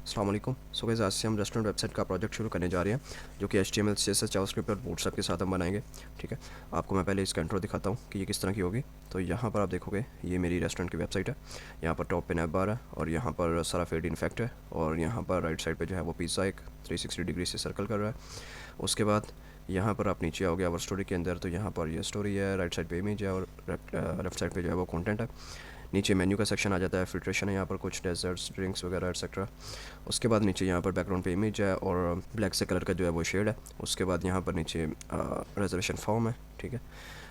अस्सलाम वालेकुम। So guys, आज से हम रेस्टोरेंट वेबसाइट का प्रोजेक्ट शुरू करने जा रहे हैं, जो कि HTML CSS जावास्क्रिप्ट और बूटस्ट्रैप के साथ हम बनाएंगे। ठीक है, आपको मैं पहले इसका इंट्रो दिखाता हूँ कि ये किस तरह की होगी। तो यहाँ पर आप देखोगे, ये मेरी रेस्टोरेंट की वेबसाइट है। यहाँ पर टॉप पे नैप बार है और यहाँ पर सारा फेड इनफेक्ट है, और यहाँ पर राइट साइड पर जो है वो पिज़्ज़ा एक 360 डिग्री से सर्कल कर रहा है। उसके बाद यहाँ पर आप नीचे आओगे आवर स्टोरी के अंदर, तो यहाँ पर ये स्टोरी है, राइट साइड पे इमेज है और लेफ्ट साइड पे जो है वो कंटेंट है। नीचे मेन्यू का सेक्शन आ जाता है, फिल्ट्रेशन है यहाँ पर, कुछ डेजर्ट्स, ड्रिंक्स वगैरह एटसेट्रा। उसके बाद नीचे यहाँ पर बैकग्राउंड पे इमेज है और ब्लैक से कलर का जो है वो शेड है। उसके बाद यहाँ पर नीचे रिजर्वेशन फॉर्म है। ठीक है,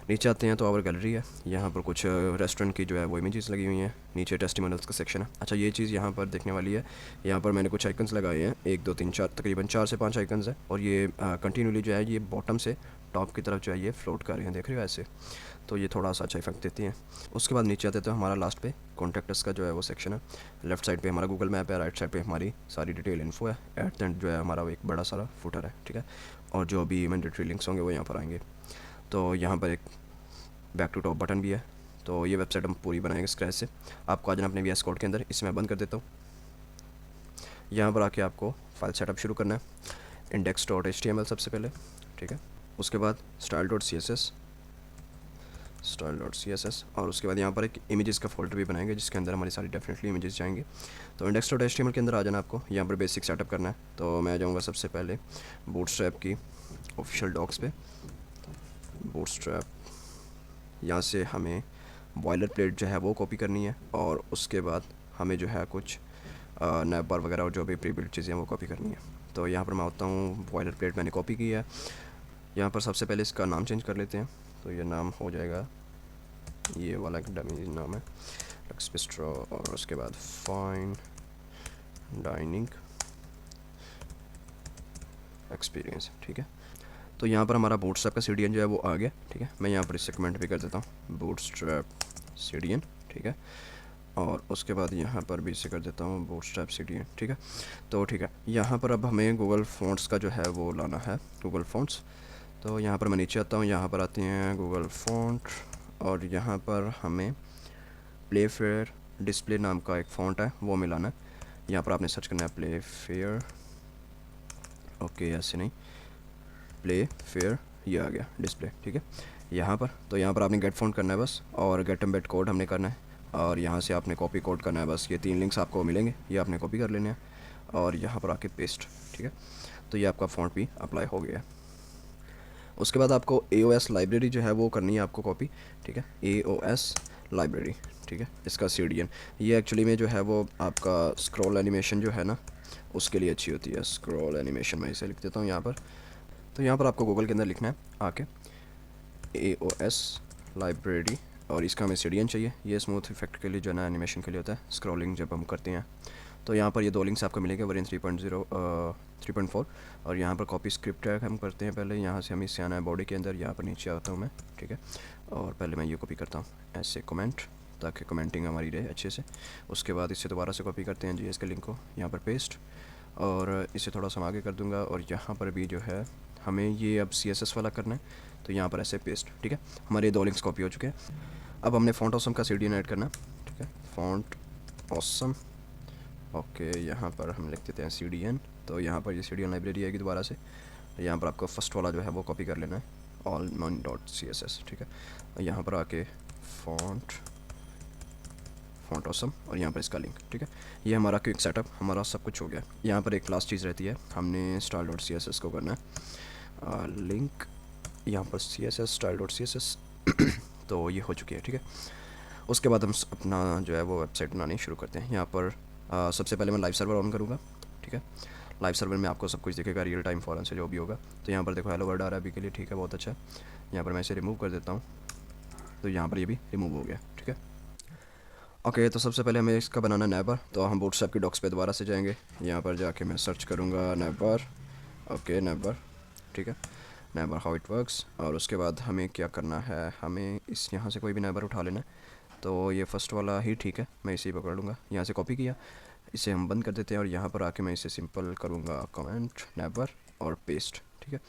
नीचे आते हैं तो आवर गैलरी है। यहाँ पर कुछ रेस्टोरेंट की जो है वो इमेजेस लगी हुई हैं। नीचे टेस्टिमोनियल्स का सेक्शन है। अच्छा, ये चीज़ यहाँ पर देखने वाली है, यहाँ पर मैंने कुछ आइकन्स लगाए हैं, 1 2 3 4, तकरीबन 4 से 5 आइकन्स हैं, और ये कंटिन्यूली जो है ये बॉटम से टॉप की तरफ जो है ये फ्लोट कर रहे हैं, देख रहे हो ऐसे। तो ये थोड़ा सा अच्छा इफेक्ट देती हैं। उसके बाद नीचे आते तो हमारा लास्ट पे कॉन्टैक्ट्स का जो है वो सेक्शन है। लेफ्ट साइड पे हमारा गूगल मैप है, राइट साइड पे हमारी सारी डिटेल इन्फो है, एट द एंड जो है हमारा वो एक बड़ा सारा फुटर है। ठीक है, और जो भी मैंडेटरी लिंक्स होंगे वो यहाँ पर आएंगे। तो यहाँ पर एक बैक टू टॉप बटन भी है। तो ये वेबसाइट हम पूरी बनाएंगे स्क्रैच से। आपको आ जाना अपने VS कोड के अंदर, इसे मैं बंद कर देता हूँ। यहाँ पर आके आपको फाइल सेटअप शुरू करना है। index.html सबसे पहले, ठीक है। उसके बाद style.css, और उसके बाद यहाँ पर एक इमेजेस का फोल्डर भी बनाएंगे, जिसके अंदर हमारी सारी डेफिनेटली इमेजेस जाएंगे। तो index.html के अंदर आ जाना आपको, यहाँ पर बेसिक सेटअप करना है। तो मैं जाऊँगा सबसे पहले बूटस्ट्रैप की ऑफिशियल डॉक्स पे। बूटस्ट्रैप, यहाँ से हमें बॉयलर प्लेट जो है वो कॉपी करनी है, और उसके बाद हमें जो है कुछ नैप बार वगैरह और जो भी प्री बिल्ड चीज़ें हैं वो कॉपी करनी है। तो यहाँ पर मैं होता हूँ, बॉयलर प्लेट मैंने कॉपी की है। यहाँ पर सबसे पहले इसका नाम चेंज कर लेते हैं। तो ये नाम हो जाएगा, ये वाला एक डमी नाम है, लक्स बिस्ट्रो, और उसके बाद फाइन डाइनिंग एक्सपीरियंस। ठीक है, तो यहाँ पर हमारा बूटस्ट्रैप का CDN जो है वो आ गया। ठीक है, मैं यहाँ पर इससे कमेंट भी कर देता हूँ, बूटस्ट्रैप CDN। ठीक है, और उसके बाद यहाँ पर भी इसे कर देता हूँ बूटस्ट्रैप CDN। ठीक है, तो ठीक है, यहाँ पर अब हमें गूगल फ़ॉन्ट्स का जो है वो लाना है, गूगल फ़ॉन्ट्स। तो यहाँ पर मैं नीचे आता हूँ, यहाँ पर आते हैं गूगल फ़ॉन्ट, और यहाँ पर हमें प्ले फेयर डिस्प्ले नाम का एक फ़ॉन्ट है, वो मिलाना है। यहाँ पर आपने सर्च करना है प्ले फेयर, ओके ऐसे नहीं, प्ले फेयर, ये आ गया डिस्प्ले। ठीक है, यहाँ पर, तो यहाँ पर आपने गेट फ़ॉन्ट करना है बस, और गेट एम्बेड कोड हमने करना है, और यहाँ से आपने कॉपी कोड करना है बस। ये 3 लिंक्स आपको मिलेंगे, ये आपने कॉपी कर लेने हैं, और यहाँ पर आके पेस्ट। ठीक है, तो ये आपका फ़ॉन्ट भी अप्लाई हो गया है। उसके बाद आपको AOS लाइब्रेरी जो है वो करनी है आपको कॉपी। ठीक है, AOS लाइब्रेरी, ठीक है, इसका CDN। ये एक्चुअली में जो है वो आपका स्क्रॉल एनिमेशन जो है ना, उसके लिए अच्छी होती है। स्क्रॉल एनिमेशन मैं इसे लिख देता हूँ यहाँ पर। तो यहाँ पर आपको गूगल के अंदर लिखना है आके AOS लाइब्रेरी, और इसका हमें CDN चाहिए। ये स्मूथ इफेक्ट के लिए जो है ना, एनिमेशन के लिए होता है, स्क्रॉलिंग जब हम करते हैं। तो यहाँ पर ये 2 लिंक्स आपको मिलेंगे, वर्जन 3.0 3.4, और यहाँ पर कॉपी स्क्रिप्ट टैग हम करते हैं पहले। यहाँ से हमें इससे आना है बॉडी के अंदर, यहाँ पर नीचे आता हूँ मैं। ठीक है, और पहले मैं ये कॉपी करता हूँ ऐसे कमेंट, ताकि कमेंटिंग हमारी रहे अच्छे से। उसके बाद इससे दोबारा से कॉपी करते हैं GS के लिंक को, यहाँ पर पेस्ट, और इसे थोड़ा सा आगे कर दूँगा, और यहाँ पर भी जो है हमें ये अब CSS वाला करना है, तो यहाँ पर ऐसे पेस्ट। ठीक है, हमारे 2 लिंक्स कॉपी हो चुके हैं। अब हमने फ़ॉन्ट ऑसम का CDN ऐड करना। ठीक है, फ़ॉन्ट ऑसम, ओके, यहाँ पर हम लिख देते हैं CDN। तो यहाँ पर ये CDN लाइब्रेरी आएगी दोबारा से। यहाँ पर आपको फर्स्ट वाला जो है वो कॉपी कर लेना है, allman.css। ठीक है, यहाँ पर आके फ़ॉन्ट ऑसम, और यहाँ पर इसका लिंक। ठीक है, ये हमारा क्विक सेटअप, हमारा सब कुछ हो गया। यहाँ पर एक लास्ट चीज़ रहती है, हमने style.css को करना है लिंक, यहाँ पर CSS style.css तो ये हो चुकी है। ठीक है, उसके बाद हम अपना जो है वो वेबसाइट बनानी शुरू करते हैं। यहाँ पर सबसे पहले मैं लाइव सर्वर ऑन करूँगा। ठीक है, लाइव सर्वर में आपको सब कुछ दिखेगा, रियल टाइम फ़ौरन से जो भी होगा। तो यहाँ पर देखो हेलो वर्ल्ड आ रहा है अभी के लिए। ठीक है, बहुत अच्छा है। यहाँ पर मैं इसे रिमूव कर देता हूँ, तो यहाँ पर ये भी रिमूव हो गया। ठीक है, ओके, तो सबसे पहले हमें इसका बनाना नैप बार। तो हम बूटस्ट्रैप की डॉक्स पे दोबारा से जाएंगे, यहाँ पर जाके मैं सर्च करूँगा नैप बार। ओके, नैप बार, ठीक है, nap bar how it works. और उसके बाद हमें क्या करना है, हमें इस यहाँ से कोई भी नैप बार उठा लेना है। तो ये फर्स्ट वाला ही ठीक है, मैं इसे ही पकड़ लूँगा। यहाँ से कॉपी किया, इसे हम बंद कर देते हैं, और यहाँ पर आके मैं इसे सिंपल करूँगा कमेंट नैप बार और पेस्ट। ठीक है,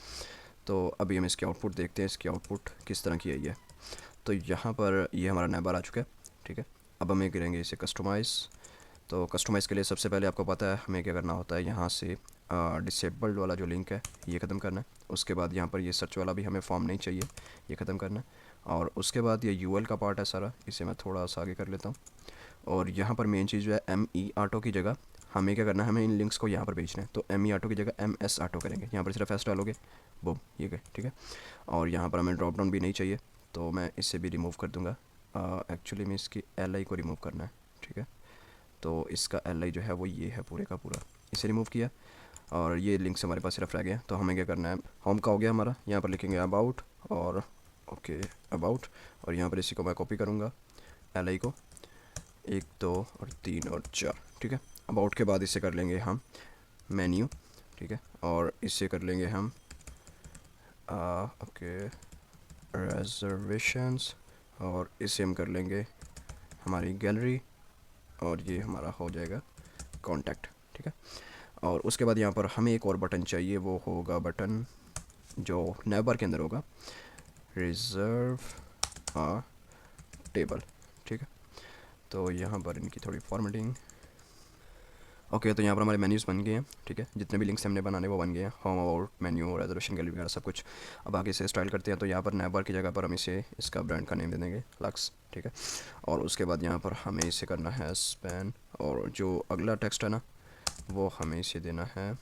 तो अभी हम इसकी आउटपुट देखते हैं, इसकी आउटपुट किस तरह की आई है। तो यहाँ पर ये हमारा नैप बार आ चुका है। ठीक है, अब हमें करेंगे इसे कस्टमाइज़। तो कस्टमाइज़ के लिए सबसे पहले आपको पता है हमें क्या करना होता है, यहाँ से डिसेबल्ड वाला जो लिंक है ये ख़त्म करना है। उसके बाद यहाँ पर ये सर्च वाला भी हमें फॉर्म नहीं चाहिए, ये ख़त्म करना है। और उसके बाद ये यूएल का पार्ट है सारा, इसे मैं थोड़ा सा आगे कर लेता हूँ। और यहाँ पर मेन चीज़ जो है ME ऑटो की जगह हमें क्या करना है, हमें इन लिंक्स को यहाँ पर भेजना है। तो ME ऑटो की जगह MS ऑटो करेंगे, यहाँ पर सिर्फ एस डालोगे, बूम, ये गए, ठीक है। और यहाँ पर हमें ड्रॉप डाउन भी नहीं चाहिए, तो मैं इससे भी रिमूव कर दूँगा। एक्चुअली में इसकी LI को रिमूव करना है, ठीक है। तो इसका LI जो है वो ये है पूरे का पूरा, इसे रिमूव किया। और ये लिंक्स हमारे पास सिर्फ रह गया, तो हमें क्या करना है, होम का हो गया हमारा, यहाँ पर लिखेंगे अबाउट और ओके अबाउट, और यहाँ पर इसी को मैं कॉपी करूँगा LI को 1 2 और 3 और 4, ठीक है। अबाउट के बाद इसे कर लेंगे हम मेन्यू, ठीक है। और इसे कर लेंगे हम ओके रिजर्वेशंस, और इसे हम कर लेंगे हमारी गैलरी, और ये हमारा हो जाएगा कॉन्टैक्ट, ठीक है। और उसके बाद यहाँ पर हमें एक और बटन चाहिए, वो होगा बटन जो नैव बार के अंदर होगा, रिजर्व आ टेबल, ठीक है। तो यहाँ पर इनकी थोड़ी फॉर्मेटिंग, ओके। तो यहाँ पर हमारे मेन्यूज़ बन गए हैं, ठीक है। जितने भी लिंक्स हमने बनाने वो बन गए हैं, home about menu reservation gallery वगैरह सब कुछ। अब आगे से स्टाइल करते हैं। तो यहाँ पर नैव बार की जगह पर हम इसे इसका ब्रांड का नेम दे देंगे लक्स, ठीक है। और उसके बाद यहाँ पर हमें इसे करना है स्पैन, और जो अगला टेक्स्ट है ना वो हमें इसे देना है,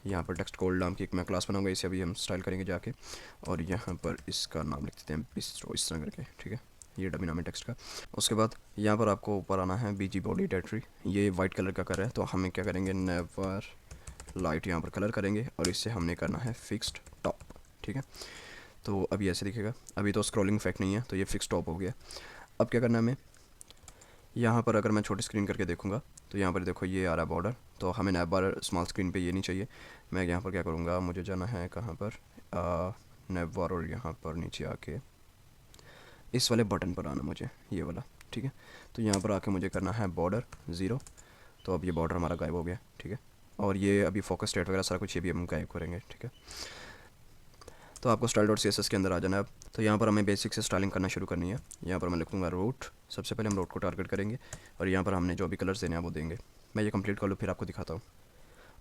यहाँ पर टेक्स्ट कोल्ड नाम की एक मैं क्लास बनाऊंगा, इसे अभी हम स्टाइल करेंगे जाके। और यहाँ पर इसका नाम लिख देते हैं बिस्ट्रो, इस तरह करके, ठीक है। ये डमी नाम है टेक्स्ट का। उसके बाद यहाँ पर आपको ऊपर आना है BG बॉडी डायरेक्टरी, ये वाइट कलर का कलर है, तो हमें क्या करेंगे, नेवर लाइट यहाँ पर कलर करेंगे, और इससे हमने करना है फिक्स्ड टॉप, ठीक है। तो अभी ऐसे दिखेगा, अभी तो स्क्रॉलिंग इफेक्ट नहीं है, तो ये फिक्स टॉप हो गया। अब क्या करना है हमें, यहाँ पर अगर मैं छोटी स्क्रीन करके देखूँगा तो यहाँ पर देखो ये आ रहा है बॉर्डर, तो हमें नैव बार स्मॉल स्क्रीन पे ये नहीं चाहिए। मैं यहाँ पर क्या करूँगा, मुझे जाना है कहाँ पर, नैव बार, और यहाँ पर नीचे आके इस वाले बटन पर आना मुझे, ये वाला, ठीक है। तो यहाँ पर आके मुझे करना है बॉर्डर 0, तो अब ये बॉर्डर हमारा गायब हो गया, ठीक है। और ये अभी फोकस स्टेट वगैरह सारा कुछ ये भी हम गायब करेंगे, ठीक है। तो आपको style.css के अंदर आ जाना है अब। तो यहाँ पर हमें बेसिक से स्टाइलिंग करना शुरू करनी है। यहाँ पर मैं लिखूँगा रूट, सबसे पहले हम रूट को टारगेट करेंगे, और यहाँ पर हमने जो भी कलर्स देने हैं वो देंगे। मैं ये कंप्लीट कर लूँ फिर आपको दिखाता हूँ।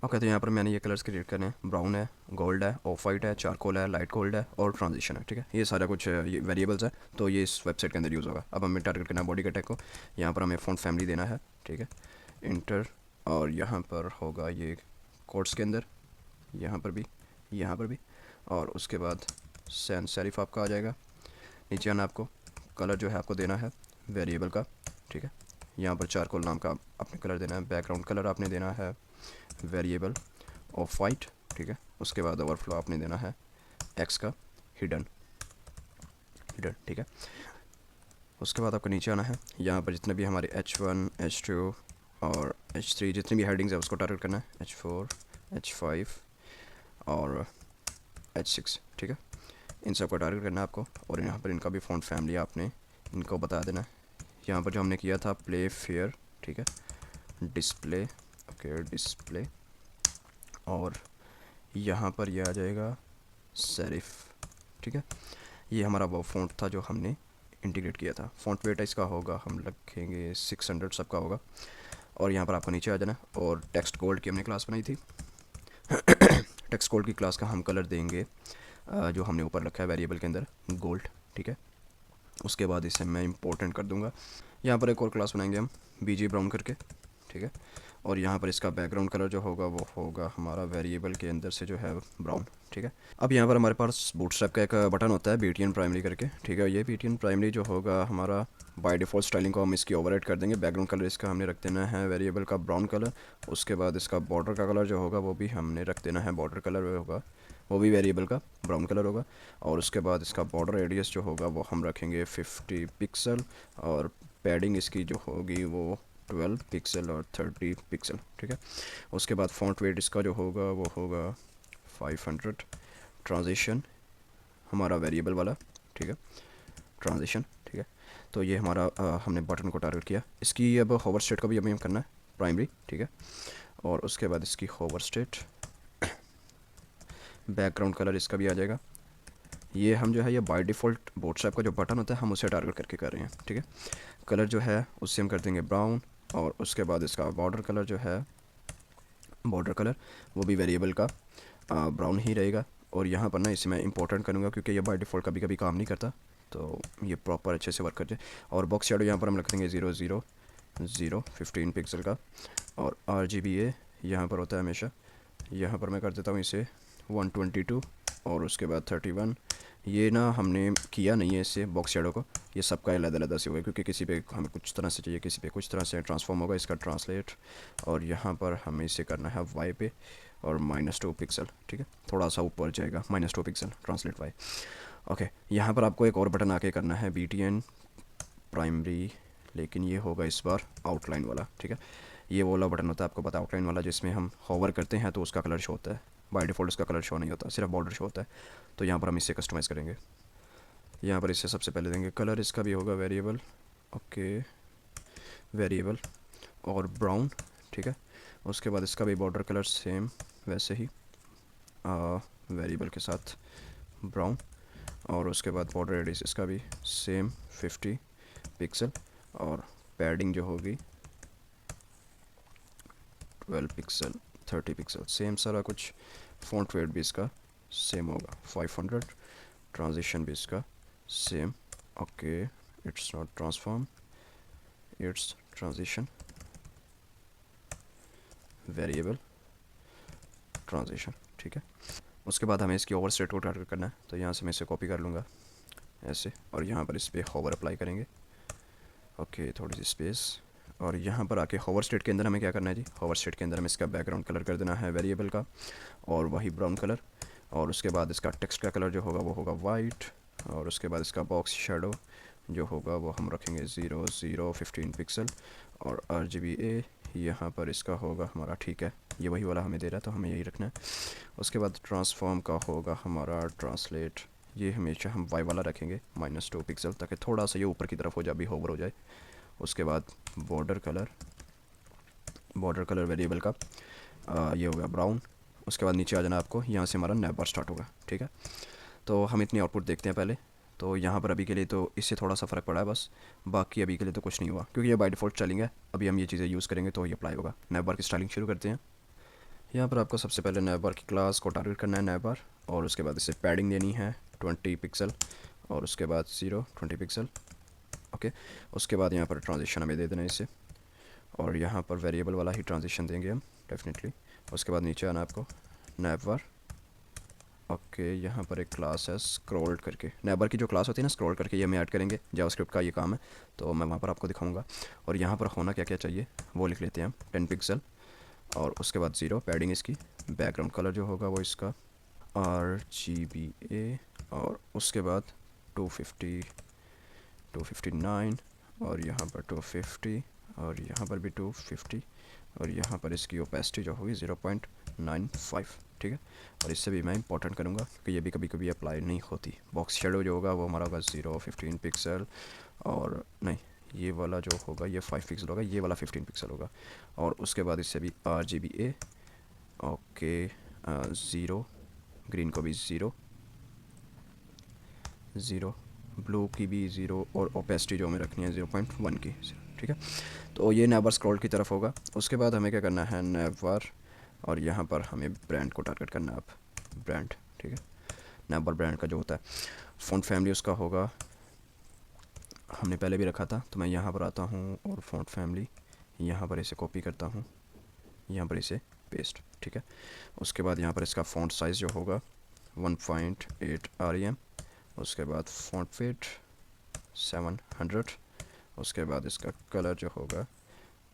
ओके, तो यहाँ पर मैंने ये कलर्स क्रिएट करने हैं, ब्राउन है, गोल्ड है, ऑफ वाइट है, चारकोल है, लाइट गोल्ड है और ट्रांजिशन है, ठीक है। ये सारा कुछ ये वेरिएबल्स है, तो ये इस वेबसाइट के अंदर यूज़ होगा। अब हमें टारगेट करना है बॉडी के टैग को, यहाँ पर हमें फ़ॉन्ट फैमिली देना है, ठीक है, इंटर, और यहाँ पर होगा ये कोट्स के अंदर, यहाँ पर भी, यहाँ पर भी, और उसके बाद सैन सेरिफ आपका आ जाएगा। नीचे आना, आपको कलर जो है आपको देना है वेरिएबल का, ठीक है। यहाँ पर चारकोल नाम का आपने कलर देना है, बैकग्राउंड कलर आपने देना है वेरिएबल ऑफ वाइट, ठीक है। उसके बाद ओवरफ्लो आपने देना है एक्स का हिडन, ठीक है। उसके बाद आपको नीचे आना है, यहाँ पर जितने भी हमारे H1 H2 और H3 जितनी भी हेडिंग्स है उसको टारगेट करना है, H4 H5 और H6, ठीक है। इन सब को टारगेट करना है आपको। और यहाँ पर इनका भी फ़ॉन्ट फैमिली आपने इनको बता देना है। यहाँ पर जो हमने किया था प्ले फेयर, ठीक है, डिस्प्ले, ओके डिस्प्ले, और यहाँ पर ये आ जाएगा सेरिफ, ठीक है। ये हमारा वो फ़ॉन्ट था जो हमने इंटीग्रेट किया था। फ़ॉन्ट वेट इसका होगा, हम रखेंगे 600 सबका होगा। और यहाँ पर आपको नीचे आ जाना, और टेक्स्ट गोल्ड की हमने क्लास बनाई थी टेक्स्ट गोल्ड की क्लास का हम कलर देंगे जो हमने ऊपर रखा है वेरिएबल के अंदर, गोल्ड, ठीक है। उसके बाद इसे मैं इंपॉर्टेंट कर दूंगा। यहाँ पर एक और क्लास बनाएंगे हम BG ब्राउन करके, ठीक है। और यहाँ पर इसका बैकग्राउंड कलर जो होगा वो होगा हमारा वेरिएबल के अंदर से जो है ब्राउन, ठीक है। अब यहाँ पर हमारे पास बूटस्ट्रैप का एक बटन होता है BTN प्राइमरी करके, ठीक है। ये BTN प्राइमरी जो होगा हमारा बाय डिफ़ॉल्ट स्टाइलिंग को हम इसकी ओवरराइड कर देंगे। बैकग्राउंड कलर इसका हमने रख देना है वेरिएबल का ब्राउन कलर। उसके बाद इसका बॉर्डर का कलर जो होगा वो भी हमने रख देना है, बॉर्डर कलर होगा वो भी वेरिएबल का ब्राउन कलर होगा। और उसके बाद इसका बॉर्डर रेडियस जो होगा वो हम रखेंगे 50 पिक्सल, और पैडिंग इसकी जो होगी वो 12 पिक्सल और 30 पिक्सल, ठीक है। उसके बाद फ़ॉन्ट वेट इसका जो होगा वो होगा 500। ट्रांजिशन हमारा वेरिएबल वाला, ठीक है, ट्रांजिशन, ठीक है। तो ये हमारा हमने बटन को टारगेट किया। इसकी अब होवर स्टेट का भी हमें करना है प्राइमरी, ठीक है। और उसके बाद इसकी होवर स्टेट, बैकग्राउंड कलर इसका भी आ जाएगा। ये हम जो है ये बाय डिफ़ॉल्ट बूटस्ट्रैप का जो बटन होता है हम उसे टारगेट करके कर रहे हैं, ठीक है। कलर जो है उससे हम कर देंगे ब्राउन, और उसके बाद इसका बॉर्डर कलर जो है, बॉर्डर कलर वो भी वेरिएबल का ब्राउन ही रहेगा। और यहाँ पर ना इसे मैं इंपॉर्टेंट करूँगा क्योंकि ये बाय डिफ़ॉल्ट कभी कभी काम नहीं करता, तो ये प्रॉपर अच्छे से वर्क कर जाए। और बॉक्स शेडो यहाँ पर हम रख देंगे 0 0 0 15 पिक्सल का। और RGBA यहाँ पर होता है हमेशा, यहाँ पर मैं कर देता हूँ इसे 122 और उसके बाद 31। ये ना हमने किया नहीं है इससे बॉक्स शेडो को, ये सबका अलग अलग से होगा क्योंकि किसी पे हमें कुछ तरह से चाहिए, किसी पे कुछ तरह से ट्रांसफॉर्म होगा इसका ट्रांसलेट। और यहाँ पर हमें इसे करना है वाई पे और -2 पिक्सल, ठीक है, थोड़ा सा ऊपर जाएगा, -2 पिक्सल ट्रांसलेट वाई। ओके, यहाँ पर आपको एक और बटन आके करना है BTN प्राइमरी, लेकिन ये होगा इस बार आउटलाइन वाला, ठीक है। ये वो वाला बटन होता है, आपको पता है, आउटलाइन वाला, जिसमें हम होवर करते हैं तो उसका कलर शो होता है। बाय डिफ़ॉल्ट उसका कलर शो नहीं होता, सिर्फ बॉर्डर शो होता है। तो यहाँ पर हम इससे कस्टमाइज़ करेंगे। यहाँ पर इससे सबसे पहले देंगे कलर, इसका भी होगा वेरिएबल, ओके वेरिएबल और ब्राउन, ठीक है। उसके बाद इसका भी बॉर्डर कलर सेम वैसे ही वेरिएबल के साथ ब्राउन। और उसके बाद बॉर्डर रेडियस इसका भी सेम 50 पिक्सल। और पैडिंग जो होगी 12 पिक्सल 30 पिक्सल, सेम सारा कुछ। फ़ॉन्ट वेट भी इसका सेम होगा 500। ट्रांजिशन भी इसका same, okay it's not transform, it's transition variable transition, ठीक है। उसके बाद हमें इसकी ओवरस्टेट को टारगेट करना है, तो यहाँ से मैं इसे कॉपी कर लूँगा ऐसे, और यहाँ पर इस पर होवर अप्लाई करेंगे, ओके थोड़ी सी स्पेस। और यहाँ पर आके होवर स्टेट के अंदर हमें क्या करना है जी, होवर स्टेट के अंदर हमें इसका बैकग्राउंड कलर कर देना है वेरिएबल का, और वही ब्राउन कलर। और उसके बाद इसका टेक्स्ट का कलर जो होगा वो होगा वाइट। और उसके बाद इसका बॉक्स शेडो जो होगा वो हम रखेंगे 0 0 15 पिक्सल। और RGBA यहाँ पर इसका होगा हमारा, ठीक है, ये वही वाला हमें दे रहा है तो हमें यही रखना है। उसके बाद ट्रांसफॉर्म का होगा हमारा ट्रांसलेट, ये हमेशा हम वाई वाला रखेंगे -2 पिक्सल, ताकि थोड़ा सा ये ऊपर की तरफ हो जाए, अभी होवर हो जाए। उसके बाद बॉर्डर कलर वेरिएबल का ये होगा ब्राउन। उसके बाद नीचे आ जाना आपको, यहाँ से हमारा नैव बार स्टार्ट होगा, ठीक है। तो हम इतनी आउटपुट देखते हैं पहले। तो यहाँ पर अभी के लिए तो इससे थोड़ा सा फ़र्क पड़ा है बस, बाकी अभी के लिए तो कुछ नहीं हुआ क्योंकि ये बाय डिफ़ॉल्ट स्टाइलिंग है। अभी हम ये चीज़ें यूज़ करेंगे तो ये अप्लाई होगा। नैव बार की स्टाइलिंग शुरू करते हैं। यहाँ पर आपको सबसे पहले नैव बार की क्लास को टारगेट करना है, नैव बार, और उसके बाद इसे पैडिंग देनी है 20 पिक्सल, और उसके बाद 20 पिक्सल, ओके। उसके बाद यहाँ पर ट्रांजिशन हमें दे देना है इसे, और यहाँ पर वेरिएबल वाला ही ट्रांजिशन देंगे हम डेफिनेटली। उसके बाद नीचे आना आपको नैव बार, ओके। यहाँ पर एक क्लास है स्क्रॉल करके, नैव बार की जो क्लास होती है ना स्क्रॉल करके, ये हम ऐड करेंगे, जावास्क्रिप्ट का ये काम है, तो मैं वहाँ पर आपको दिखाऊंगा। और यहाँ पर होना क्या क्या चाहिए वो लिख लेते हैं हम, 10 पिक्सल, और उसके बाद 0 पैडिंग इसकी, बैकग्राउंड कलर जो होगा वो इसका RGBA, और उसके बाद 250 259, और यहाँ पर 250, और यहाँ पर भी 250, और यहाँ पर इसकी ओपेसिटी जो होगी 0.95, ठीक है। और इससे भी मैं इंपॉर्टेंट करूँगा क्योंकि ये भी कभी कभी अप्लाई नहीं होती। बॉक्स शेडो जो होगा वो हमारा होगा 0 15 पिक्सल, और नहीं ये वाला जो होगा ये 5 पिक्सल होगा, ये वाला 15 पिक्सल होगा। और उसके बाद इससे भी RGBA, ओके 0, ग्रीन को भी 0 0, ब्लू की भी 0, और ओपेसिटी जो हमें रखनी है 0.1 की, ठीक है। तो ये नैव बार स्क्रॉल की तरफ होगा। उसके बाद हमें क्या करना है, नैव बार, और यहाँ पर हमें ब्रांड को टारगेट करना है, आप ब्रांड, ठीक है। नैव बार ब्रांड का जो होता है फ़ॉन्ट फैमिली उसका होगा, हमने पहले भी रखा था, तो मैं यहाँ पर आता हूँ और फ़ॉन्ट फैमिली यहाँ पर इसे कॉपी करता हूँ, यहाँ पर इसे पेस्ट, ठीक है। उसके बाद यहाँ पर इसका फ़ॉन्ट साइज़ जो होगा 1.8 REM। उसके बाद फ़ॉन्ट वेट 700। उसके बाद इसका कलर जो होगा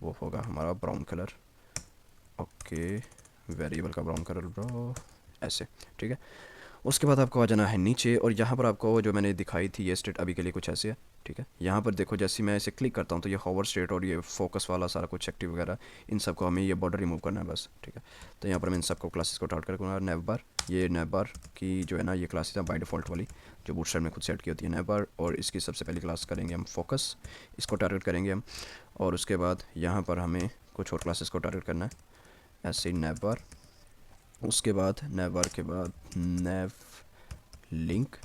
वो होगा हमारा ब्राउन कलर, ओके वेरिएबल का ब्राउन कलर ब्रो, ऐसे, ठीक है। उसके बाद आपको आ जाना है नीचे, और यहाँ पर आपको जो मैंने दिखाई थी ये स्टेट अभी के लिए कुछ ऐसे है, ठीक है। यहाँ पर देखो जैसे मैं इसे क्लिक करता हूँ तो ये होवर स्टेट और ये फोकस वाला सारा कुछ एक्टिव वगैरह, इन सबको हमें ये बॉर्डर रिमूव करना है बस, ठीक है। तो यहाँ पर मैं इन सबको क्लासेस को टार्ट करूँगा। नैव बार, ये नैव बार की जो है ना ये क्लासेस है बाय डिफ़ॉल्ट वाली जो बूटस्ट्रैप में खुद सेट की होती है नैव बार, और इसकी सबसे पहली क्लास करेंगे हम फोकस, इसको टारगेट करेंगे हम। और उसके बाद यहाँ पर हमें कुछ और क्लासेस को टारगेट करना है, ऐसे ही नैव बार। उसके बाद नैव बार के बाद नैव लिंक,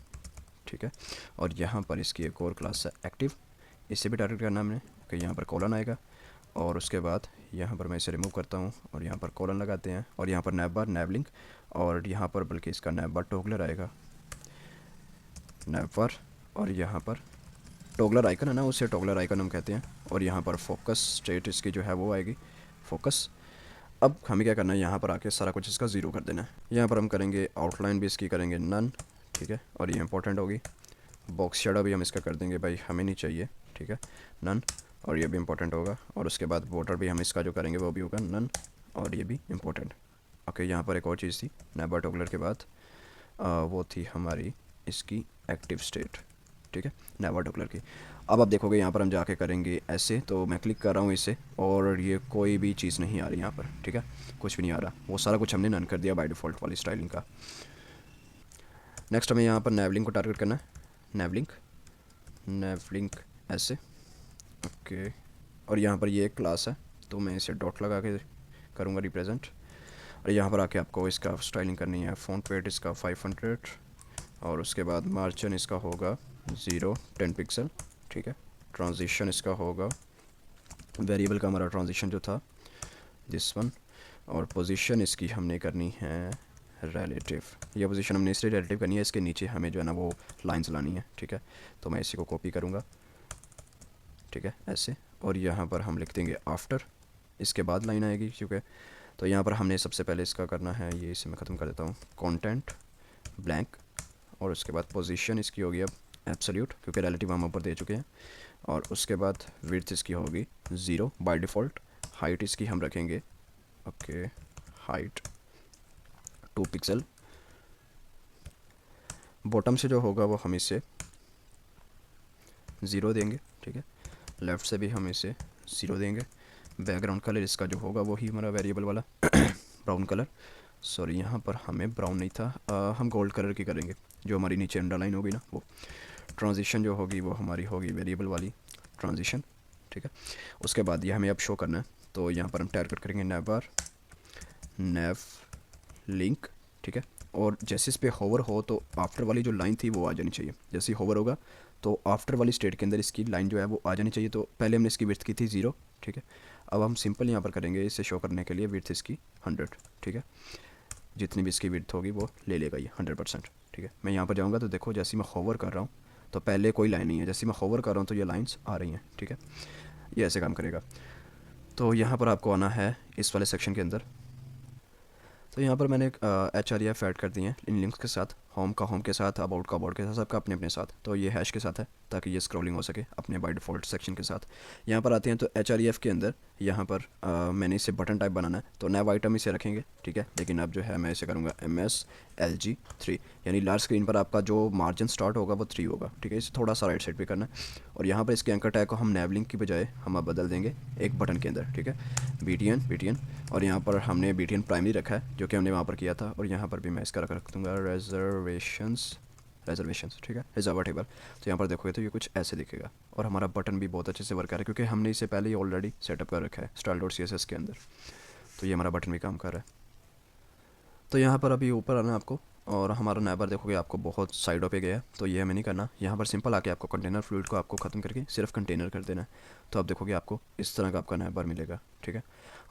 ठीक है। और यहाँ पर इसकी एक और क्लास है एक्टिव, इसे भी टारगेट करना हमने कि यहाँ पर कॉलन आएगा। और उसके बाद यहाँ पर मैं इसे रिमूव करता हूँ और यहाँ पर कॉलन लगाते हैं और यहाँ पर नैब बार नैब लिंक और यहाँ पर बल्कि इसका नैब बार टोगलर आएगा, नैब बार और यहाँ पर टोगलर आइकन है ना, उसे टोगलर आइकन हम कहते हैं। और यहाँ पर फोकस स्टेट इसकी जो है वो आएगी फोकस। अब हमें क्या करना है, यहाँ पर आके सारा कुछ इसका ज़ीरो कर देना है। यहाँ पर हम करेंगे आउटलाइन भी इसकी करेंगे नन, ठीक है, और ये इंपॉर्टेंट होगी। बॉक्स शेडो भी हम इसका कर देंगे, भाई हमें नहीं चाहिए, ठीक है, नन, और ये भी इंपॉर्टेंट होगा। और उसके बाद बॉर्डर भी हम इसका जो करेंगे वो भी होगा नन, और ये भी इंपॉर्टेंट। ओके, यहाँ पर एक और चीज़ थी नेबर टोगलर के बाद, वो थी हमारी इसकी एक्टिव स्टेट, ठीक है, नेबर टोगलर की। अब आप देखोगे यहाँ पर हम जाके करेंगे ऐसे, तो मैं क्लिक कर रहा हूँ इसे और ये कोई भी चीज़ नहीं आ रही यहाँ पर, ठीक है, कुछ भी नहीं आ रहा, वो सारा कुछ हमने नन कर दिया बाय डिफ़ॉल्ट वाली स्टाइलिंग का। नेक्स्ट हमें यहाँ पर नेवलिंक को टारगेट करना है, नेवलिंक ऐसे, ओके। और यहाँ पर ये एक क्लास है तो मैं इसे डॉट लगा के करूँगा रिप्रेजेंट। और यहाँ पर आके आपको इसका स्टाइलिंग करनी है, फ़ॉन्ट वेट इसका 500 और उसके बाद मार्जिन इसका होगा 10 पिक्सल, ठीक है। ट्रांजिशन इसका होगा, वेरिएबल का हमारा ट्रांजिशन जो था दिस वन, और पोजीशन इसकी हमने करनी है रिलेटिव। ये पोजीशन हमने इसलिए रिलेटिव करनी है, इसके नीचे हमें जो है ना वो लाइंस लानी है, ठीक है। तो मैं इसी को कॉपी करूँगा, ठीक है, ऐसे। और यहाँ पर हम लिख देंगे आफ्टर, इसके बाद लाइन आएगी क्योंकि। तो यहाँ पर हमने सबसे पहले इसका करना है, ये इसे मैं ख़त्म कर देता हूँ, कंटेंट ब्लैंक, और उसके बाद पोजीशन इसकी होगी अब एब्सोल्यूट क्योंकि रिलेटिव हम ऊपर दे चुके हैं। और उसके बाद विड्थ इसकी होगी 0 बाय डिफ़ॉल्ट। हाइट इसकी हम रखेंगे, ओके, हाइट 2 पिक्सल। बॉटम से जो होगा वो हम इसे 0 देंगे, ठीक है। लेफ़्ट से भी हम इसे 0 देंगे। बैकग्राउंड कलर इसका जो होगा वही हमारा वेरिएबल वाला ब्राउन कलर, सॉरी यहाँ पर हमें ब्राउन नहीं था, हम गोल्ड कलर की करेंगे, जो हमारी नीचे अंडरलाइन होगी ना वो। ट्रांजिशन जो होगी वो हमारी होगी वेरिएबल वाली ट्रांजिशन, ठीक है। उसके बाद ये हमें अब शो करना है, तो यहाँ पर हम टारगेट करेंगे नैव बार नैव लिंक, ठीक है। और जैसे इस पर होवर हो तो आफ्टर वाली जो लाइन थी वो आ जानी चाहिए, जैसे ही होवर होगा तो आफ्टर वाली स्टेट के अंदर इसकी लाइन जो है वो आ जानी चाहिए। तो पहले हमने इसकी विड्थ की थी 0, ठीक है। अब हम सिंपल यहाँ पर करेंगे इसे शो करने के लिए विड्थ इसकी 100, ठीक है। जितनी भी इसकी विड्थ होगी वो ले लेगा ये 100%, ठीक है। मैं यहाँ पर जाऊँगा तो देखो जैसे मैं होवर कर रहा हूँ तो पहले कोई लाइन नहीं है, जैसे मैं होवर कर रहा हूँ तो ये लाइंस आ रही हैं, ठीक है। ये ऐसे काम करेगा। तो यहाँ पर आपको आना है इस वाले सेक्शन के अंदर। तो यहाँ पर मैंने HREF ऐड कर दिए हैं इन लिंक्स के साथ, होम का होम के साथ, अबाउट का अबाउट के साथ, सबका अपने अपने साथ। तो ये हैश के साथ है ताकि ये स्क्रॉलिंग हो सके अपने बाय डिफ़ॉल्ट सेक्शन के साथ। यहाँ पर आते हैं तो HREF के अंदर यहाँ पर मैंने इसे बटन टाइप बनाना है, तो नैव आइटम इसे रखेंगे, ठीक है। लेकिन अब जो है मैं इसे करूँगा MSLG 3, यानी लार्ज स्क्रीन पर आपका जो मार्जिन स्टार्ट होगा वो 3 होगा, ठीक है। इसे थोड़ा सा राइट साइड पे करना है। और यहाँ पर इसके एंकर टैग को हम नैव लिंक की बजाय हम अब बदल देंगे एक बटन के अंदर, ठीक है, BTN। और यहाँ पर हमने BTN प्राइमरी रखा है जो कि हमने वहाँ पर किया था। और यहाँ पर भी मैं इसका रख दूँगा रिजर्वेशंस, ठीक है, रिजर्वेबल। तो यहाँ पर देखोगे तो ये कुछ ऐसे दिखेगा और हमारा बटन भी बहुत अच्छे से वर्क कर रहा है क्योंकि हमने इसे पहले ही ऑलरेडी सेटअप कर रखा है style.css के अंदर। तो ये हमारा बटन भी काम कर रहा है। तो यहाँ पर अभी ऊपर आना आपको, और हमारा नैबर देखोगे आपको बहुत साइडों पे गया है, तो ये हमें नहीं करना। यहाँ पर सिंपल आके आपको कंटेनर फ्लूइड को आपको ख़त्म करके सिर्फ कंटेनर कर देना है। तो आप देखोगे आपको इस तरह का आपका नैबर मिलेगा, ठीक है।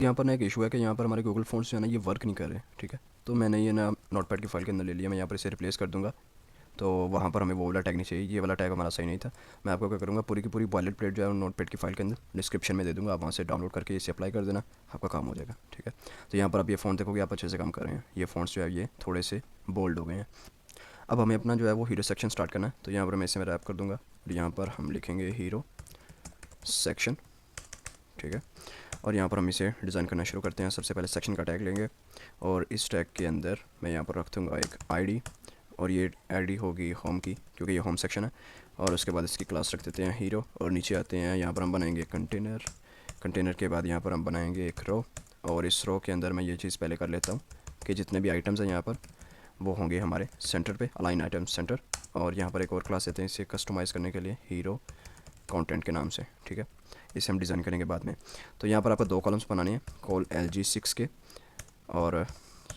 यहाँ पर ना एक इशू है कि यहाँ पर हमारे गूगल फ़ॉन्ट्स जो है ना ये वर्क नहीं कर रहे, ठीक है। तो मैंने ये ना नोटपैड की फाइल के अंदर ले लिया, मैं यहाँ पर इसे रिप्लेस कर दूँगा। तो वहाँ पर हमें वो वाला टैग नहीं चाहिए, ये वाला टैग हमारा सही नहीं था। मैं आपको क्या करूँगा, पूरी की पूरी बॉयलेट प्लेट जो है नोटपैड की फाइल के अंदर डिस्क्रिप्शन में दे दूँगा, आप वहाँ से डाउनलोड करके इसे अप्लाई कर देना, आपका काम हो जाएगा, ठीक है। तो यहाँ पर आप ये फ़ॉन्ट देखोगे आप अच्छे से काम कर रहे हैं, ये फ़ॉन्ट्स जो है ये थोड़े से बोल्ड हो गए हैं। अब हमें अपना जो है वो हीरो सेक्शन स्टार्ट करना है, तो यहाँ पर मैं इसे मैं रैप कर दूँगा और यहाँ पर हम लिखेंगे हीरो सेक्शन, ठीक है। और यहाँ पर हम इसे डिज़ाइन करना शुरू करते हैं। सबसे पहले सेक्शन का टैग लेंगे और इस टैग के अंदर मैं यहाँ पर रख दूँगा एक ID, और ये ID होगी होम की क्योंकि ये होम सेक्शन है। और उसके बाद इसकी क्लास रख देते हैं हीरो, और नीचे आते हैं यहाँ पर हम बनाएंगे कंटेनर के बाद यहाँ पर हम बनाएंगे एक रो, और इस रो के अंदर मैं ये चीज़ पहले कर लेता हूँ कि जितने भी आइटम्स हैं यहाँ पर वो होंगे हमारे सेंटर पे, अलाइन आइटम सेंटर। और यहाँ पर एक और क्लास देते हैं इसे कस्टमाइज़ करने के लिए हीरो कंटेंट के नाम से, ठीक है। इसे हम डिज़ाइन करेंगे बाद में। तो यहाँ पर आपको 2 कॉलम्स बनाने हैं कॉल LG6 के, और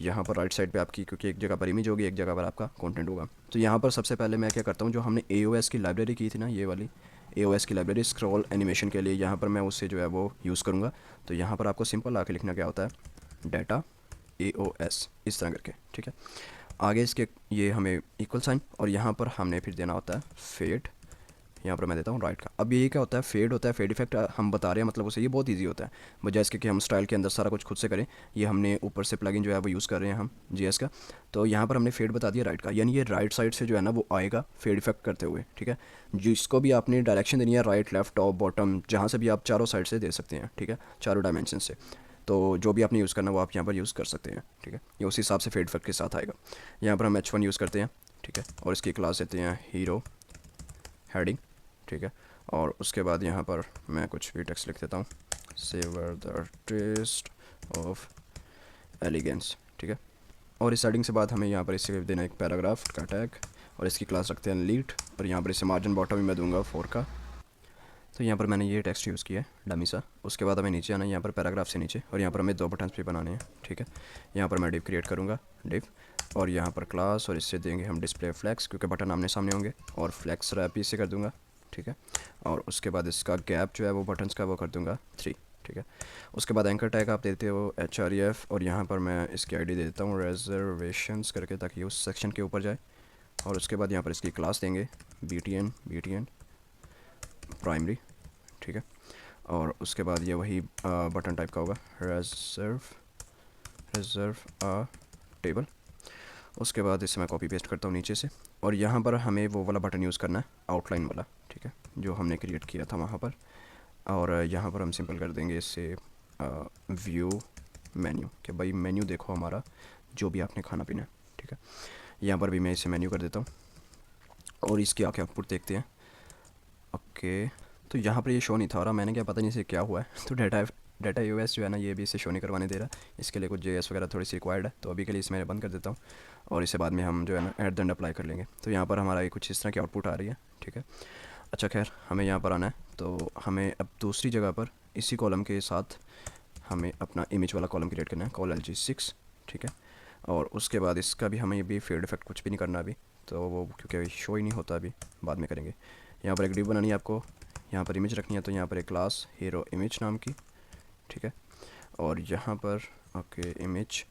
यहाँ पर राइट साइड पे आपकी क्योंकि एक जगह पर इमेज होगी एक जगह पर आपका कंटेंट होगा। तो यहाँ पर सबसे पहले मैं क्या करता हूँ, जो हमने AOS की लाइब्रेरी की थी ना ये वाली AOS की लाइब्रेरी स्क्रॉल एनिमेशन के लिए, यहाँ पर मैं उससे जो है वो यूज़ करूँगा। तो यहाँ पर आपको सिंपल आके लिखना क्या होता है, डाटा AOS इस तरह करके, ठीक है। आगे इसके ये हमें इक्वल साइन और यहाँ पर हमने फिर देना होता है फेड, यहाँ पर मैं देता हूँ राइट का। अब ये क्या होता है, फेड होता है, फेड इफेक्ट हम बता रहे हैं, मतलब उसे ये बहुत इजी होता है, बजाय इसके कि हम स्टाइल के अंदर सारा कुछ खुद से करें। ये हमने ऊपर से प्लगइन जो है वो यूज़ कर रहे हैं हम JS का। तो यहाँ पर हमने फेड बता दिया राइट का, यानी ये राइट साइड से जो है ना वो आएगा फेड इफेक्ट करते हुए, ठीक है। जिसको भी आपने डायरेक्शन देनी है, राइट लेफ्ट टॉप बॉटम, जहाँ से भी आप चारों साइड से दे सकते हैं, ठीक है, चारों डायमेंशन से। तो जो भी आपने यूज़ करना वो आप यहाँ पर यूज़ कर सकते हैं, ठीक है। ये उसी हिसाब से फेड इफेक्ट के साथ आएगा। यहाँ पर हम H1 यूज़ करते हैं, ठीक है, और इसकी क्लास देते हैं हीरो हेडिंग, ठीक है। और उसके बाद यहाँ पर मैं कुछ भी टेक्स्ट लिख देता हूँ, savour the taste of elegance, ठीक है। और इस हेडिंग से बाद हमें यहाँ पर इससे देना एक पैराग्राफ का टैग, और इसकी क्लास रखते हैं लीड, और यहाँ पर इसे मार्जिन बॉटम भी मैं दूंगा 4 का। तो यहाँ पर मैंने ये टेक्स्ट यूज़ किया है डमी सा। उसके बाद हमें नीचे आना है, यहाँ पर पैराग्राफ से नीचे, और यहाँ पर हमें 2 बटन्स भी बनाने हैं, ठीक है। यहाँ पर मैं डिव क्रिएट करूँगा, डिव, और यहाँ पर क्लास, और इससे देंगे हम डिस्प्ले फ्लैक्स, क्योंकि बटन आमने सामने होंगे, और फ्लैक्स रैप इसे कर दूँगा, ठीक है। और उसके बाद इसका गैप जो है वो बटन्स का वो कर दूँगा 3, ठीक है। उसके बाद एंकर टैग आप देते हो HREF, और यहाँ पर मैं इसकी ID दे देता हूँ रिजर्वेशंस करके, ताकि उस सेक्शन के ऊपर जाए। और उसके बाद यहाँ पर इसकी क्लास देंगे BTN प्राइमरी, ठीक है। और उसके बाद ये वही बटन टाइप का होगा, रिजर्व टेबल। उसके बाद इसे मैं कॉपी पेस्ट करता हूँ नीचे से, और यहाँ पर हमें वो वाला बटन यूज़ करना है आउटलाइन वाला, ठीक है, जो हमने क्रिएट किया था वहाँ पर। और यहाँ पर हम सिंपल कर देंगे इससे व्यू मेन्यू, कि भाई मेन्यू देखो हमारा जो भी आपने खाना पीना है, ठीक है। यहाँ पर भी मैं इसे मेन्यू कर देता हूँ, और इसकी आके आउटपुट देखते हैं। ओके, तो यहाँ पर ये शो नहीं था रहा, मैंने क्या पता नहीं इसे क्या हुआ है। तो डाटा AOS जो है ना, ये भी इसे शो नहीं करवाने दे रहा। इसके लिए कुछ JS वगैरह थोड़ी सी रिक्वायर्ड है, तो अभी के लिए इसे मैं बंद कर देता हूँ, और इसे बाद में हम जो है ना एट द एंड अप्लाई कर लेंगे। तो यहाँ पर हमारा ये कुछ इस तरह की आउटपुट आ रही है, ठीक है। अच्छा खैर, हमें यहाँ पर आना है, तो हमें अब दूसरी जगह पर इसी कॉलम के साथ हमें अपना इमेज वाला कॉलम क्रिएट करना है, कॉल LG6, ठीक है। और उसके बाद इसका भी हमें ये भी फील्ड इफेक्ट कुछ भी नहीं करना अभी, तो वो क्योंकि शो ही नहीं होता, अभी बाद में करेंगे। यहाँ पर एक डिव बनानी है आपको, यहाँ पर इमेज रखनी है, तो यहाँ पर एक क्लास हीरो इमेज नाम की, ठीक है। और यहाँ पर ओके इमेज,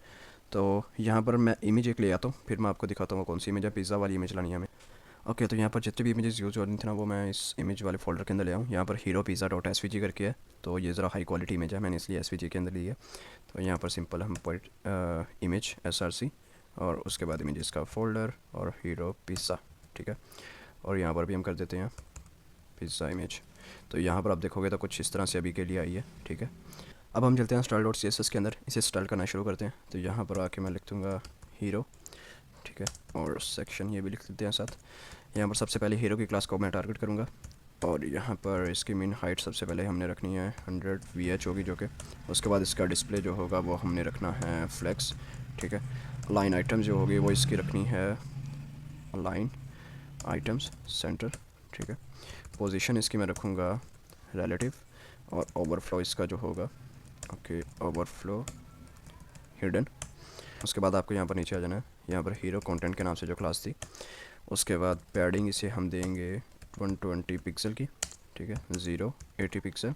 तो यहाँ पर मैं इमेज एक ले आता हूँ, फिर मैं आपको दिखाता हूँ कौन सी इमेज है। पिज़्ज़ा वाली इमेज लानी है हमें। ओके, तो यहाँ पर जितने भी इमेजेस यूज़ हो रही थी ना, वो मैं इस इमेज वाले फोल्डर के अंदर ले आऊँ। यहाँ पर हीरो पिज़्ज़ा डॉट SVG करके है, तो ये ज़रा हाई क्वालिटी इमेज है, मैंने इसलिए SVG के अंदर ली है। तो यहाँ पर सिंपल हम पॉइंट इमेज SRC, और उसके बाद इमेजेस का फोल्डर और हीरो पिज़्ज़ा, ठीक है। और यहाँ पर भी हम कर देते हैं पिज़्ज़ा इमेज। तो यहाँ पर आप देखोगे तो कुछ इस तरह से अभी के लिए आई है, ठीक है। अब हम चलते हैं स्टाइल डॉट CSS के अंदर, इसे स्टाइल करना शुरू करते हैं। तो यहाँ पर आके मैं लिख दूँगा हीरो, ठीक है, और सेक्शन ये भी लिख देते हैं साथ। यहाँ पर सबसे पहले हीरो की क्लास को मैं टारगेट करूँगा, और यहाँ पर इसकी मीन हाइट सबसे पहले हमने रखनी है 100 VH होगी, जो कि उसके बाद इसका डिस्प्ले जो होगा वो हमने रखना है फ्लेक्स, ठीक है। लाइन आइटम जो होगी वो इसकी रखनी है लाइन आइटम्स सेंटर, ठीक है। पोजीशन इसकी मैं रखूँगा रिलेटिव, और ओवरफ्लो इसका जो होगा ओके ओवरफ्लो हिडन। उसके बाद आपको यहाँ पर नीचे आ जाना है, यहाँ पर हीरो कंटेंट के नाम से जो क्लास थी। उसके बाद पैडिंग इसे हम देंगे 120 पिक्सल की, ठीक है, 80 पिक्सल,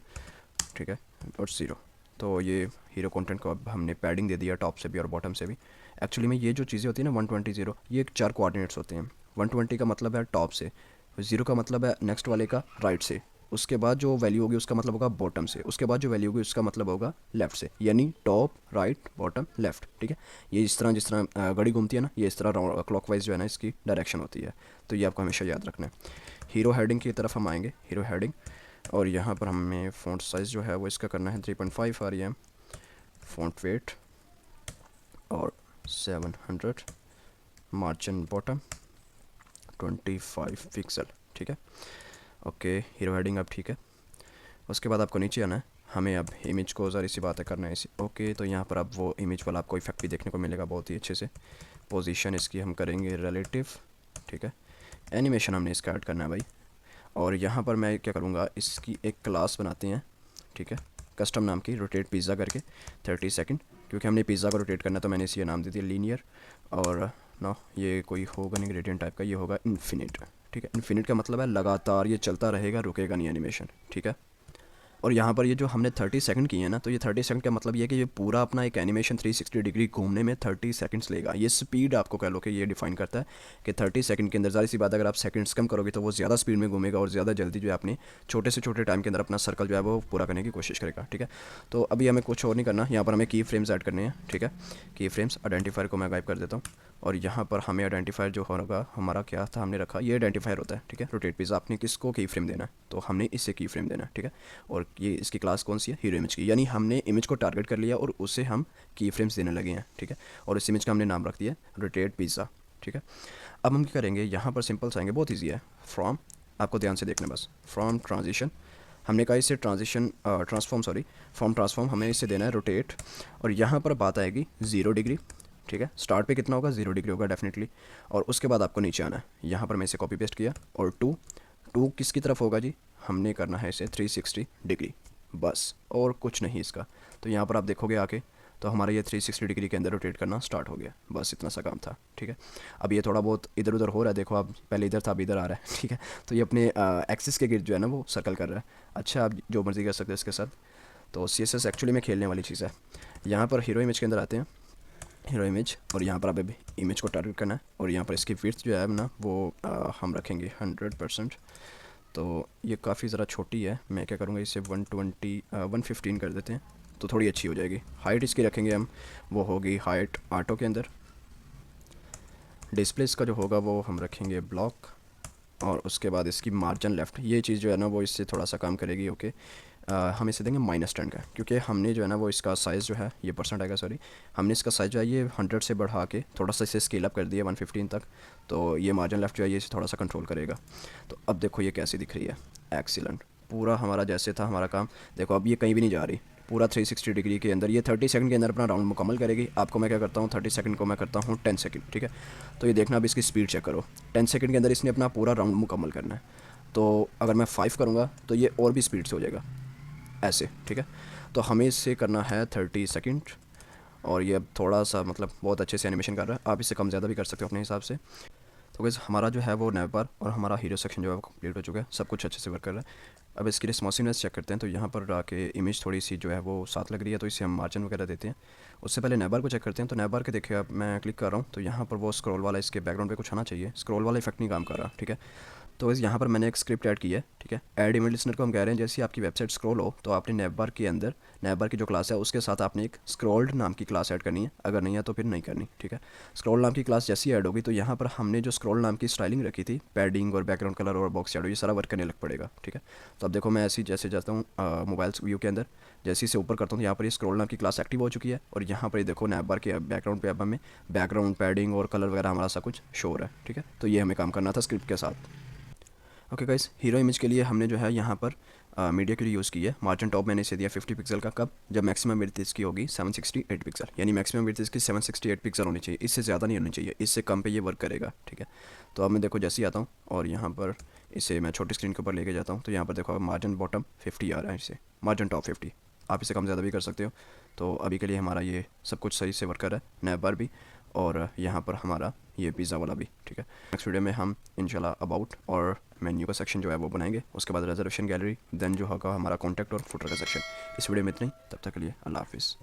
ठीक है, और 0। तो ये हीरो कंटेंट को अब हमने पैडिंग दे दिया टॉप से भी और बॉटम से भी। एक्चुअली में ये जो चीज़ें होती है ना 120 0, ये 4 कोऑर्डिनेट्स होते हैं। 120 का मतलब है टॉप से, 0 का मतलब है नेक्स्ट वाले का राइट से, उसके बाद जो वैल्यू होगी उसका मतलब होगा बॉटम से, उसके बाद जो वैल्यू होगी उसका मतलब होगा लेफ़्ट से, यानी टॉप राइट बॉटम लेफ़्ट, ठीक है। ये इस तरह जिस तरह घड़ी घूमती है ना, ये इस तरह क्लॉकवाइज जो है ना इसकी डायरेक्शन होती है। तो ये आपको हमेशा याद रखना है। हीरो हेडिंग की तरफ हम आएंगे, हीरो हेडिंग, और यहाँ पर हमें फ़ॉन्ट साइज़ जो है वो इसका करना है 3.5 REM, फ़ॉन्ट वेट और 700, मार्जिन बॉटम 25 पिक्सल, ठीक है। ओके, हीरो हेडिंग अब ठीक है। उसके बाद आपको नीचे आना है, हमें अब इमेज को ज़रा सी बातें करना है इसी। ओके, तो यहाँ पर अब वो इमेज वाला आपको इफेक्ट भी देखने को मिलेगा बहुत ही अच्छे से। पोजीशन इसकी हम करेंगे रिलेटिव, ठीक है। एनिमेशन हमने इसका ऐड करना है भाई, और यहाँ पर मैं क्या करूँगा, इसकी एक क्लास बनाते हैं, ठीक है, कस्टम नाम की, रोटेट पिज़्ज़ा करके 30 सेकंड, क्योंकि हमने पिज़्ज़ा को रोटेट करना है तो मैंने इसे नाम दे दिया लीनियर। और ना ये कोई होगा नहीं ग्रेडियंट टाइप का, ये होगा इन्फिनिट, ठीक है। इन्फिनिट का मतलब है लगातार ये चलता रहेगा, रुकेगा नहीं एनिमेशन, ठीक है। और यहाँ पर ये जो हमने 30 सेकंड किए हैं ना, तो ये 30 सेकंड का मतलब ये है कि ये पूरा अपना एक एनिमेशन 360 डिग्री घूमने में 30 सेकंड्स लेगा। ये स्पीड आपको कह लो कि ये डिफाइन करता है कि 30 सेकंड के अंदर, ज़ाहिर सी बात है अगर आप सेकंड्स कम करोगे तो वो ज़्यादा स्पीड में घूमेगा और ज़्यादा जल्दी जो है अपने छोटे से छोटे टाइम के अंदर अपना सर्कल जो है वो पूरा करने की कोशिश करेगा, ठीक है। तो अभी हमें कुछ और नहीं करना, यहाँ पर हमें की फ्रेम्स ऐड करने हैं, ठीक है। की फ्रेम्स आइडेंटिफायर को मैं गायब कर देता हूँ और यहाँ पर हमें आइडेंटिफायर जो होगा हमारा क्या था, हमने रखा ये आइडेंटिफायर होता है, ठीक है। रोटेट पिज़्ज़ा आपने किसको की फ्रेम देना है, तो हमने इससे की फ्रेम देना है, ठीक है। और ये इसकी क्लास कौन सी है, हीरो इमेज की, यानी हमने इमेज को टारगेट कर लिया और उसे हम की फ्रेम्स देने लगे हैं, ठीक है। और इस इमेज का हमने नाम रख दिया रोटेट पिज़्ज़ा, ठीक है। अब हम क्या करेंगे, यहाँ पर सिंपल से आएंगे, बहुत ईजी है। फ्रॉम, आपको ध्यान से देखना बस, फ्रॉम ट्रांजिशन हमने कहा इससे ट्रांसफॉर्म फ्रॉम ट्रांसफॉर्म हमें इससे देना है रोटेट, और यहाँ पर बात आएगी 0 डिग्री, ठीक है। स्टार्ट पे कितना होगा, 0 डिग्री होगा डेफिनेटली। और उसके बाद आपको नीचे आना है, यहाँ पर मैं इसे कॉपी पेस्ट किया, और टू किसकी तरफ होगा जी, हमने करना है इसे 360 डिग्री, बस और कुछ नहीं इसका। तो यहाँ पर आप देखोगे आके तो हमारा ये 360 डिग्री के अंदर रोटेट करना स्टार्ट हो गया, बस इतना सा काम था, ठीक है। अब ये थोड़ा बहुत इधर उधर हो रहा है, देखो आप पहले इधर था अब इधर आ रहा है, ठीक है। तो ये अपने एक्सिस के गिर्द जो है ना वो सर्कल कर रहा है। अच्छा, आप जो मर्जी कर सकते हैं इसके साथ। तो CSS एक्चुअली में खेलने वाली चीज़ है। यहाँ पर हीरो इमेज के अंदर आते हैं, हीरो इमेज, और यहाँ पर आप इमेज को टारगेट करना है, और यहाँ पर इसकी विड्थ जो है ना वो हम रखेंगे 100%। तो ये काफ़ी ज़रा छोटी है, मैं क्या करूँगा इसे 115 कर देते हैं तो थोड़ी अच्छी हो जाएगी। हाइट इसकी रखेंगे हम, वो होगी हाइट ऑटो के अंदर। डिस्प्ले इसका जो होगा वो हम रखेंगे ब्लॉक, और उसके बाद इसकी मार्जिन लेफ़्ट, ये चीज़ जो है ना वो इससे थोड़ा सा काम करेगी, ओके। हम इसे देंगे -10 का, क्योंकि हमने जो है ना वो इसका साइज़ जो है ये परसेंट आएगा, सॉरी, हमने इसका साइज़ जो है ये 100 से बढ़ा के थोड़ा सा इसे स्केल अप कर दिया 115 तक। तो ये मार्जिन लेफ़्ट जो है ये इसे थोड़ा सा कंट्रोल करेगा। तो अब देखो ये कैसी दिख रही है, एक्सीलेंट। पूरा हमारा जैसे था हमारा काम, देखो अब ये कहीं भी नहीं जा रही, पूरा 360 डिग्री के अंदर ये 30 सेकंड के अंदर अपना राउंड मुकम्मल करेगी। आपको मैं क्या करता हूँ, 30 सेकंड को मैं करता हूँ 10 सेकंड, ठीक है। तो ये देखना अब इसकी स्पीड चेक करो, 10 सेकंड के अंदर इसने अपना पूरा राउंड मुकम्मल करना है। तो अगर मैं 5 करूँगा तो ये और भी स्पीड से हो जाएगा ऐसे, ठीक है। तो हमें इससे करना है 30 सेकंड, और ये अब थोड़ा सा मतलब बहुत अच्छे से एनिमेशन कर रहा है, आप इससे कम ज़्यादा भी कर सकते हो अपने हिसाब से। तो गाइस हमारा जो है वो नैव बार और हमारा हीरो सेक्शन जो है वो कंप्लीट हो चुका है, सब कुछ अच्छे से वर्क कर रहा है। अब इसकी रिस्पॉन्सिवनेस चेक करते हैं, तो यहाँ पर आके इमेज थोड़ी सी जो है वो साथ लग रही है, तो इसे हम मार्जिन वगैरह देते हैं। उससे पहले नैव बार को चेक करते हैं। तो नैव बार के देखिए अब मैं क्लिक कर रहा हूँ तो यहाँ पर वो स्क्रॉल वाला इसके बैकग्राउंड पे कुछ आना चाहिए, स्क्रॉल वाला इफेक्ट नहीं काम कर रहा, ठीक है। तो इस यहाँ पर मैंने एक स्क्रिप्ट ऐड की है, ठीक है। ऐड इमेज लिसनर को हम कह रहे हैं जैसे आपकी वेबसाइट स्क्रॉल हो तो आपने नैव बार के अंदर, नैव बार की जो क्लास है उसके साथ आपने एक स्क्रॉल्ड नाम की क्लास ऐड करनी है, अगर नहीं है तो फिर नहीं करनी, ठीक है। स्क्रॉल नाम की क्लास जैसी ऐड होगी तो यहाँ पर हमने जो स्क्रॉल नाम की स्टाइलिंग रखी थी, पैडिंग और बैकग्राउंड कलर और बॉक्स शैडो, ये सारा वर्क करने लग पड़ेगा, ठीक है। तो अब देखो मैं ऐसी जैसे जाता हूँ मोबाइल व्यू के अंदर, जैसे इसे ऊपर करता हूँ यहाँ पर ये स्क्रॉल नाम की क्लास एक्टिव हो चुकी है, और यहाँ पर ये देखो नैव बार के बैकग्राउंड पे अब हमें बैकग्राउंड पैडिंग और कलर वगैरह हमारा सब कुछ शो हो रहा है, ठीक है। तो ये हमें काम करना था स्क्रिप्ट के साथ। ओके गाइस, हीरो इमेज के लिए हमने जो है यहाँ पर मीडिया के लिए यूज़ की है। मार्जिन टॉप मैंने इसे दिया 50 पिक्सल का, कब, जब मैक्सिमम विड्थ इसकी होगी 768 पिक्सल, यानी मैक्सिमम विड्थ इसकी 768 पिक्सल होनी चाहिए, इससे ज़्यादा नहीं होनी चाहिए, इससे कम पे ये वर्क करेगा, ठीक है। तो अब मैं देखो जैसे ही आता हूँ और यहाँ पर इसे मैं छोटी स्क्रीन के ऊपर लेके जाता हूँ तो यहाँ पर देखो मार्जिन बॉटम 50 आ रहा है, इसे मार्जिन टॉप 50, आप इसे कम ज़्यादा भी कर सकते हो। तो अभी के लिए हमारा ये सब कुछ सही से वर्क कर रहा है, नैव बार भी और यहाँ पर हमारा ये पिज़्ज़ा वाला भी, ठीक है। नेक्स्ट वीडियो में हम इंशाल्लाह अबाउट और मेन्यू का सेक्शन जो है वो बनाएंगे, उसके बाद रिजर्वेशन गैलरी, देन जो होगा हमारा कॉन्टैक्ट और फुटर का सेक्शन। इस वीडियो में इतना ही, तब तक के लिए अल्लाह हाफिज़।